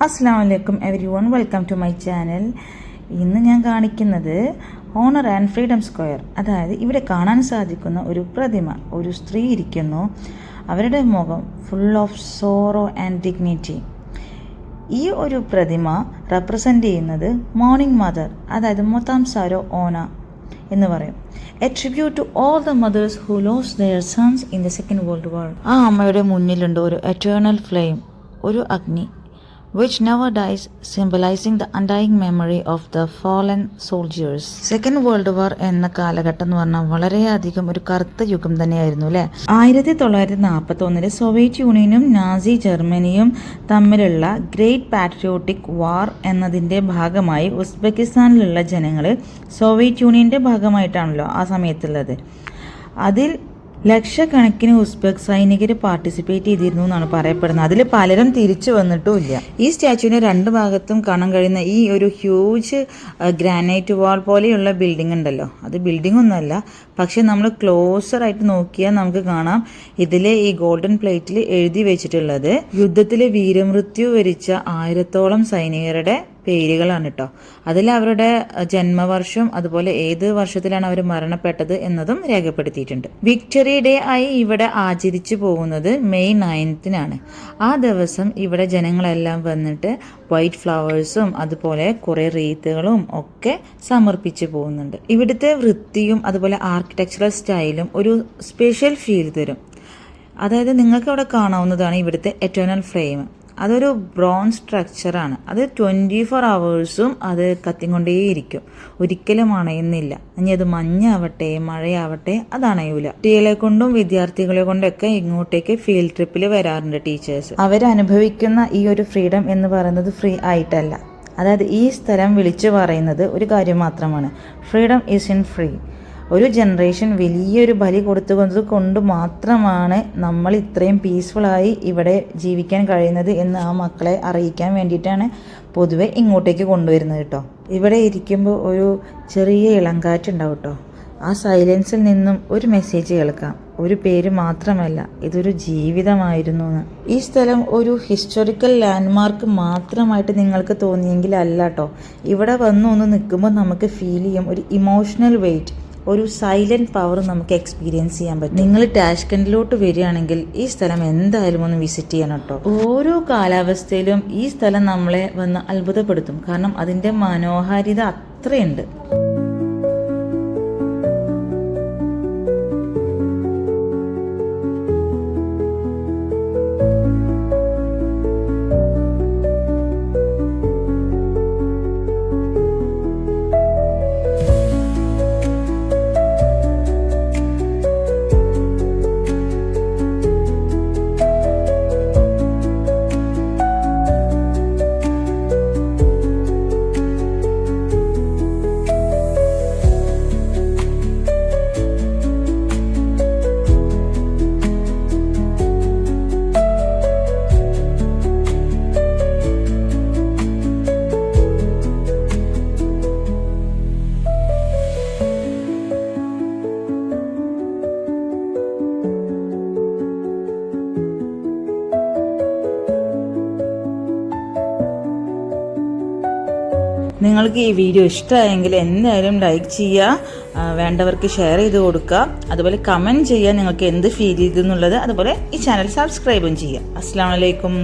അസ്സലാമു everyone, welcome to my channel. ഇന്ന് ഞാൻ കാണിക്കുന്നത് ഓണർ ആൻഡ് ഫ്രീഡം സ്ക്വയർ, അതായത് ഇവിടെ കാണാൻ സാധിക്കുന്ന ഒരു പ്രതിമ. ഒരു സ്ത്രീ ഇരിക്കുന്നു, അവരുടെ മുഖം full of sorrow and dignity. ഈ ഒരു പ്രതിമ റെപ്രസെൻ്റ് ചെയ്യുന്നത് മോർണിംഗ് മദർ, അതായത് മൊത്താം സാരോ ഓന എന്ന് പറയും. A tribute to all the mothers who lost their sons in the second world war. ആ അമ്മയുടെ മുന്നിലുണ്ട് ഒരു എറ്റേണൽ ഫ്ലെയിം, ഒരു അഗ്നി which never dies, symbolizing the undying memory of the fallen soldiers. Second world വാർ എന്ന കാലഘട്ടം എന്ന് പറഞ്ഞാൽ വളരെയധികം ഒരു കറുത്ത യുഗം തന്നെയായിരുന്നു അല്ലേ. 1941 സോവിയറ്റ് യൂണിയനും നാസി ജർമ്മനിയും തമ്മിലുള്ള ഗ്രേറ്റ് പാട്രിയോട്ടിക് വാർ എന്നതിൻ്റെ ഭാഗമായി ഉസ്ബെക്കിസ്ഥാനിലുള്ള ജനങ്ങൾ സോവിയറ്റ് യൂണിയൻ്റെ ഭാഗമായിട്ടാണല്ലോ ആ സമയത്തുള്ളത്. അതിൽ ലക്ഷക്കണക്കിന് ഉസ്ബെക് സൈനികർ പാർട്ടിസിപ്പേറ്റ് ചെയ്തിരുന്നു എന്നാണ് പറയപ്പെടുന്നത്. അതിൽ പലരും തിരിച്ചു വന്നിട്ടുമില്ല. ഈ സ്റ്റാച്യുവിന് രണ്ട് ഭാഗത്തും കാണാൻ കഴിയുന്ന ഈ ഒരു ഹ്യൂജ് ഗ്രാനൈറ്റ് വാൾ പോലെയുള്ള ബിൽഡിംഗ് ഉണ്ടല്ലോ, അത് ബിൽഡിംഗ് ഒന്നുമല്ല, പക്ഷെ നമ്മൾ ക്ലോസർ ആയിട്ട് നോക്കിയാൽ നമുക്ക് കാണാം ഇതിലെ ഈ ഗോൾഡൻ പ്ലേറ്റിൽ എഴുതി വെച്ചിട്ടുള്ളത് യുദ്ധത്തിൽ വീരമൃത്യു വരിച്ച 1000ഓളം സൈനികരുടെ പേരുകളാണ് കേട്ടോ. അതിൽ അവരുടെ ജന്മവർഷം, അതുപോലെ ഏത് വർഷത്തിലാണ് അവർ മരണപ്പെട്ടത് എന്നതും രേഖപ്പെടുത്തിയിട്ടുണ്ട്. വിക്ടറി ഡേ ആയി ഇവിടെ ആചരിച്ചു പോകുന്നത് മെയ് 9 ആ ദിവസം ഇവിടെ ജനങ്ങളെല്ലാം വന്നിട്ട് വൈറ്റ് ഫ്ലവേഴ്സും അതുപോലെ കുറേ റീത്തുകളും ഒക്കെ സമർപ്പിച്ചു പോകുന്നുണ്ട്. ഇവിടുത്തെ വൃത്തിയും അതുപോലെ ആർക്കിടെക്ചറൽ സ്റ്റൈലും ഒരു സ്പെഷ്യൽ ഫീൽ തരും. അതായത് നിങ്ങൾക്ക് അവിടെ കാണാവുന്നതാണ് ഇവിടുത്തെ എറ്റേണൽ ഫ്ലെയിം. അതൊരു ബ്രോൺസ് സ്ട്രക്ചറാണ്. അത് 24 hours അത് കത്തിക്കൊണ്ടേയിരിക്കും, ഒരിക്കലും അണയുന്നില്ല. ഇനി അത് മഞ്ഞാവട്ടെ മഴയാവട്ടെ അത് അണയൂല. കുട്ടികളെ കൊണ്ടും വിദ്യാർത്ഥികളെ കൊണ്ടൊക്കെ ഇങ്ങോട്ടേക്ക് ഫീൽഡ് ട്രിപ്പിൽ വരാറുണ്ട് ടീച്ചേഴ്സ്. അവരനുഭവിക്കുന്ന ഈ ഒരു ഫ്രീഡം എന്ന് പറയുന്നത് ഫ്രീ ആയിട്ടല്ല. അതായത് ഈ സ്ഥലം വിളിച്ചു പറയുന്നത് ഒരു കാര്യം മാത്രമാണ്, ഫ്രീഡം ഈസ് ഇൻ ഫ്രീ. ഒരു ജനറേഷൻ വലിയൊരു ബലി കൊടുത്തുകൊണ്ട് കൊണ്ട് മാത്രമാണ് നമ്മൾ ഇത്രയും പീസ്ഫുള്ളായി ഇവിടെ ജീവിക്കാൻ കഴിയുന്നത് എന്ന് ആ മക്കളെ അറിയിക്കാൻ വേണ്ടിയിട്ടാണ് പൊതുവെ ഇങ്ങോട്ടേക്ക് കൊണ്ടുവരുന്നത് കേട്ടോ. ഇവിടെ ഇരിക്കുമ്പോൾ ഒരു ചെറിയ ഇളങ്കാറ്റുണ്ടാവും കേട്ടോ. ആ സൈലൻസിൽ നിന്നും ഒരു മെസ്സേജ് കേൾക്കാം, ഒരു പേര് മാത്രമല്ല, ഇതൊരു ജീവിതമായിരുന്നു എന്ന്. ഈ സ്ഥലം ഒരു ഹിസ്റ്റോറിക്കൽ ലാൻഡ്മാർക്ക് മാത്രമായിട്ട് നിങ്ങൾക്ക് തോന്നിയെങ്കിൽ അല്ല കേട്ടോ. ഇവിടെ വന്ന് ഒന്ന് നിൽക്കുമ്പോൾ നമുക്ക് ഫീൽ ചെയ്യും ഒരു ഇമോഷണൽ വെയിറ്റ്, ഒരു സൈലന്റ് പവർ നമുക്ക് എക്സ്പീരിയൻസ് ചെയ്യാൻ പറ്റും. നിങ്ങൾ ടാഷ്കൻഡിലോട്ട് വരികയാണെങ്കിൽ ഈ സ്ഥലം എന്തായാലും ഒന്ന് വിസിറ്റ് ചെയ്യണം കേട്ടോ. ഓരോ കാലാവസ്ഥയിലും ഈ സ്ഥലം നമ്മളെ വന്ന് അത്ഭുതപ്പെടുത്തും, കാരണം അതിൻ്റെ മനോഹാരിത അത്രയുണ്ട്. നിങ്ങൾക്ക് ഈ വീഡിയോ ഇഷ്ടമായെങ്കിൽ എന്തായാലും ലൈക്ക് ചെയ്യുക, വേണ്ടവർക്ക് ഷെയർ ചെയ്ത് കൊടുക്കുക, അതുപോലെ കമൻറ്റ് ചെയ്യുക നിങ്ങൾക്ക് എന്ത് ഫീൽ ചെയ്തു എന്നുള്ളത്. അതുപോലെ ഈ ചാനൽ സബ്സ്ക്രൈബും ചെയ്യുക. അസ്സലാമു അലൈക്കും.